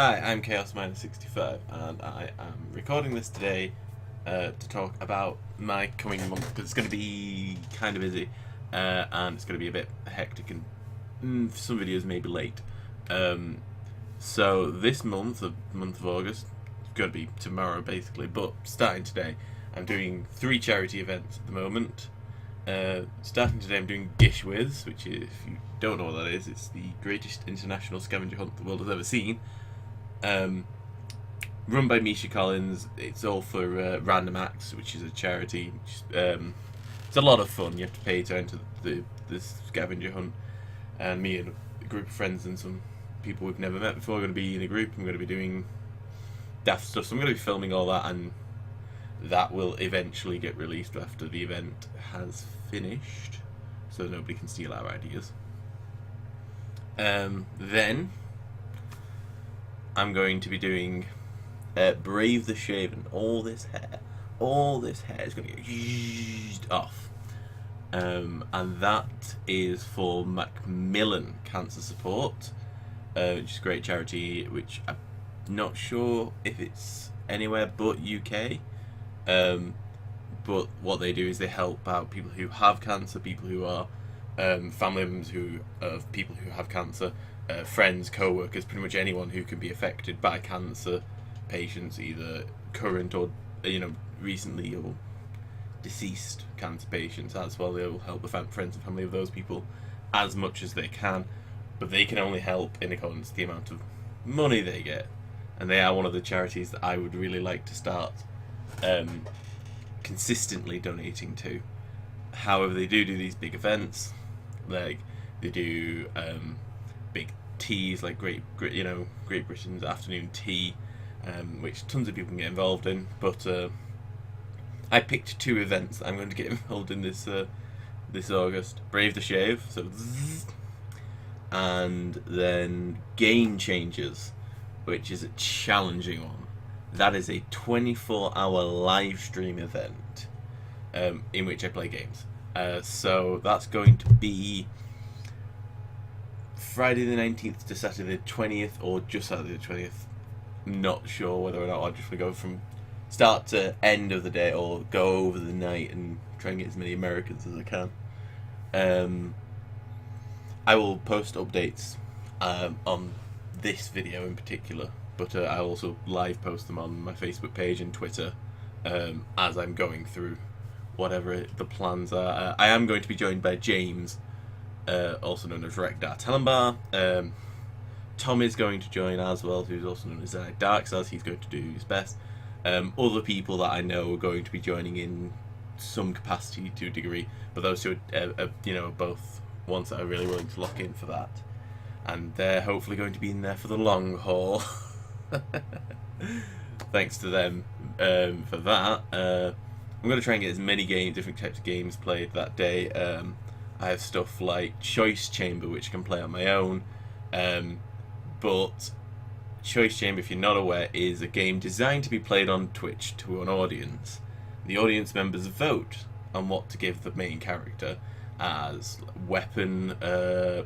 Hi, I'm Chaos-65 and I am recording this today to talk about my coming month because it's going to be kind of busy and it's going to be a bit hectic and some videos may be late. So this month, the month of August, it's going to be tomorrow basically, but starting today I'm doing 3 charity events at the moment. Starting today I'm doing Gish With, which is, if you don't know what that is, it's the greatest international scavenger hunt the world has ever seen. Run by Misha Collins. It's all for Random Acts, which is a charity. It's a lot of fun. You have to pay to enter the scavenger hunt, and me and a group of friends and some people we've never met before are going to be in a group. I'm going to be doing daft stuff, so I'm going to be filming all that, and that will eventually get released after the event has finished, so nobody can steal our ideas. Then I'm going to be doing Brave the Shaven. All this hair is going to get used off. And that is for Macmillan Cancer Support, which is a great charity, which I'm not sure if it's anywhere but UK. But what they do is they help out people who have cancer, people who are family members of people who have cancer, friends, co-workers, pretty much anyone who can be affected by cancer patients, either current or recently or deceased cancer patients as well. They will help the friends and family of those people as much as they can, but they can only help in accordance to the amount of money they get, and they are one of the charities that I would really like to start consistently donating to. However, they do these big events, like they do big teas, like Great Britain's afternoon tea, which tons of people can get involved in. But I picked 2 events that I'm going to get involved in this August: Brave the Shave, and then Gamechangers, which is a challenging one. That is a 24-hour live stream event in which I play games. So that's going to be Friday the 19th to Saturday the 20th, or just Saturday the 20th. I'm not sure whether or not I'll just go from start to end of the day or go over the night and try and get as many Americans as I can. I will post updates on this video in particular, but I'll also live post them on my Facebook page and Twitter as I'm going through whatever the plans are. I am going to be joined by James, also known as Rekdar Telenbar. Tom is going to join as well, who's also known as Darkstars. He's going to do his best. Other people that I know are going to be joining in some capacity to a degree, but those two are both ones that are really willing to lock in for that, and they're hopefully going to be in there for the long haul. Thanks to them for that. I'm going to try and get as many different types of games played that day. I have stuff like Choice Chamber, which I can play on my own, but Choice Chamber, if you're not aware, is a game designed to be played on Twitch to an audience. The audience members vote on what to give the main character as weapon,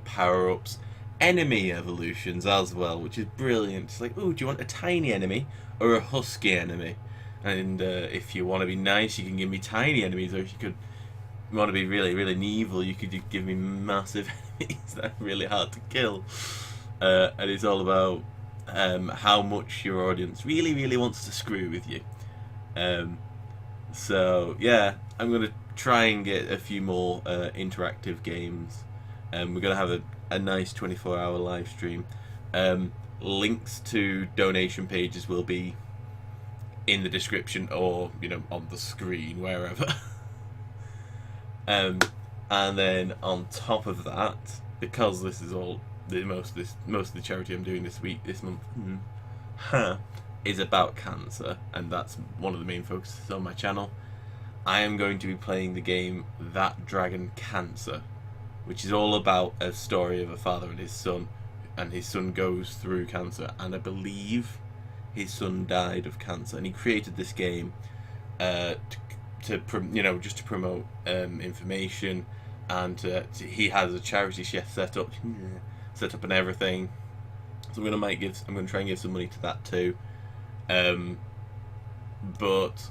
power-ups, enemy evolutions as well, which is brilliant. It's like, oh, do you want a tiny enemy or a husky enemy? And if you want to be nice, you can give me tiny enemies, or if you want to be really, really evil, you could give me massive enemies that are really hard to kill. And it's all about how much your audience really, really wants to screw with you. So yeah, I'm going to try and get a few more interactive games. We're going to have a nice 24-hour live stream. Links to donation pages will be in the description or on the screen, wherever. And then on top of that, because this is all most of the charity I'm doing this month is about cancer, and that's one of the main focuses on my channel. I am going to be playing the game That Dragon Cancer, which is all about a story of a father and his son goes through cancer, and I believe his son died of cancer, and he created this game just to promote information, and he has a charity chef set up and everything, So I'm gonna try and give some money to that too. But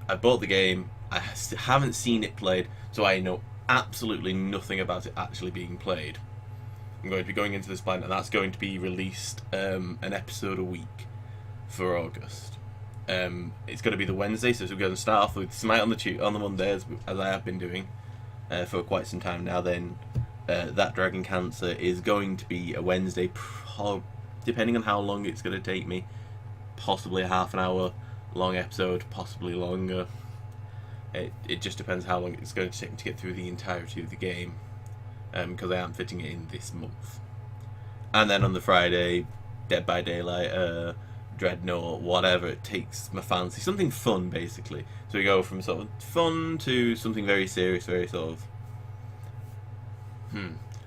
I bought the game. I haven't seen it played, so I know absolutely nothing about it actually being played. I'm going to be going into this blind, and that's going to be released an episode a week for August. It's going to be the Wednesday, so we're going to start off with Smite on the Monday, as I have been doing for quite some time now. Then that Dragon Cancer is going to be a Wednesday, depending on how long it's going to take me. Possibly a half an hour long episode, possibly longer. It just depends how long it's going to take me to get through the entirety of the game, because I am fitting it in this month. And then on the Friday, Dead by Daylight, Dreadnought, whatever it takes my fancy, something fun basically. So we go from sort of fun to something very serious, very sort of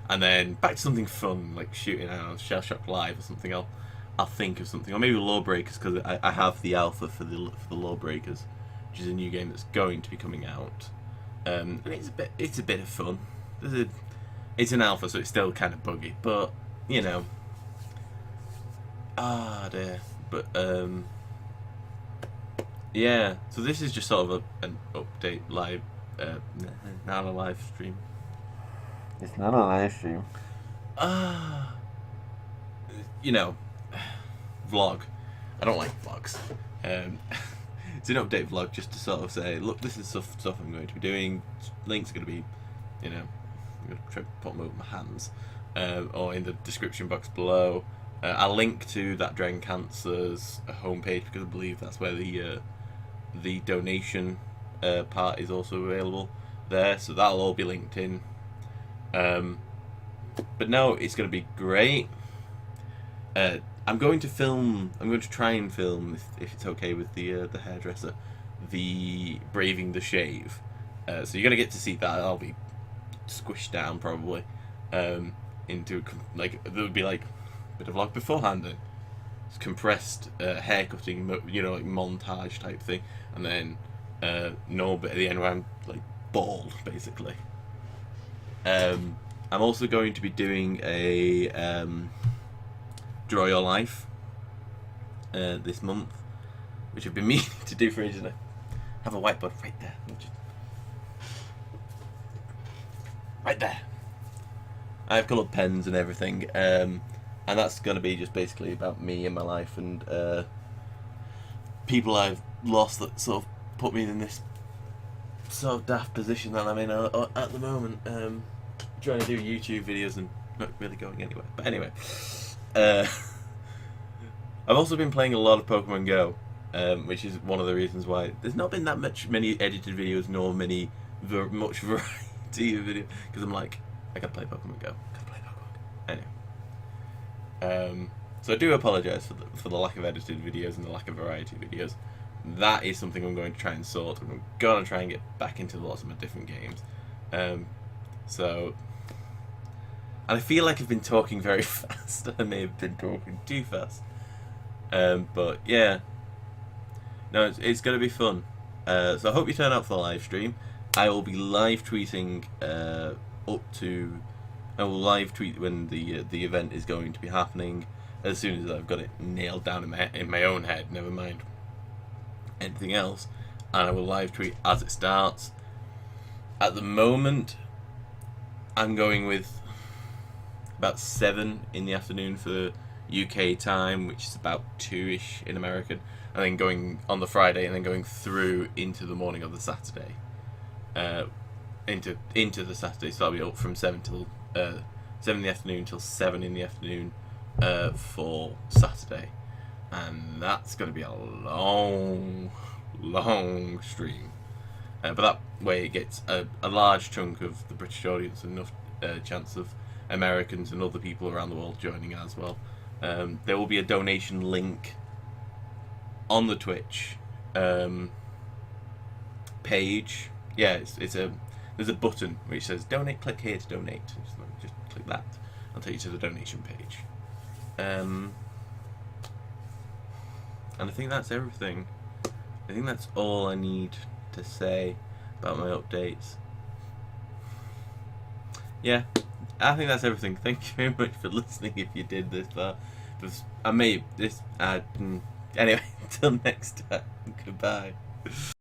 and then back to something fun like shooting out Shell Shock Live or something. I'll think of something, or maybe Lawbreakers, because I have the alpha for the Lawbreakers, which is a new game that's going to be coming out, and it's a bit of fun. It's an alpha, so it's still kind of buggy, but you know, dear. But yeah. So this is just sort of an update live, not a live stream. It's not a live stream. You know, vlog. I don't like vlogs. It's an update vlog just to sort of say, look, this is stuff I'm going to be doing. Links are going to be, you know, I'm going to try to put them over my hands, or in the description box below. I'll link to that Dragon Cancer's homepage, because I believe that's where the donation part is also available there. So that'll all be linked in. But no, it's going to be great. I'm going to try and film, if it's okay with the hairdresser, the Braving the Shave. So you're going to get to see that. I'll be squished down probably into, like, there would be like a bit of vlog beforehand, and it's compressed haircutting, you know, like montage type thing, and then no bit at the end where I'm like bald basically. I'm also going to be doing a Draw Your Life this month, which I've been meaning to do for ages. I have a whiteboard right there. Right there. I have coloured pens and everything, and that's going to be just basically about me and my life, and people I've lost that sort of put me in this sort of daft position that I'm in at the moment. Trying to do YouTube videos and not really going anywhere. But anyway, I've also been playing a lot of Pokemon Go, which is one of the reasons why there's not been that many edited videos, nor much variety of video, because I'm like, I gotta play Pokemon Go. Anyway, so I do apologise for the lack of edited videos and the lack of variety of videos. That is something I'm going to try and sort, and I'm gonna try and get back into lots of my different games. So, and I feel like I've been talking very fast. I may have been talking too fast. But yeah, no, it's going to be fun. So I hope you turn out for the live stream. I will be live tweeting I will live tweet when the event is going to be happening, as soon as I've got it nailed down in my own head. Never mind anything else, and I will live tweet as it starts. At the moment, I'm going with about 7 in the afternoon for UK time, which is about 2ish in American, and then going on the Friday, and then going through into the morning of the Saturday, into the Saturday. So I'll be up from 7 in the afternoon till 7 in the afternoon for Saturday, and that's going to be a long stream. But that way it gets a large chunk of the British audience, enough chance of Americans and other people around the world joining as well. There will be a donation link on the Twitch page. Yeah, there's a button which says donate. Click here to donate. Just click that. I'll take you to the donation page. And I think that's everything. I think that's all I need to say about my updates. Yeah, I think that's everything. Thank you very much for listening if you did this far. I may this. Anyway, until next time. Goodbye.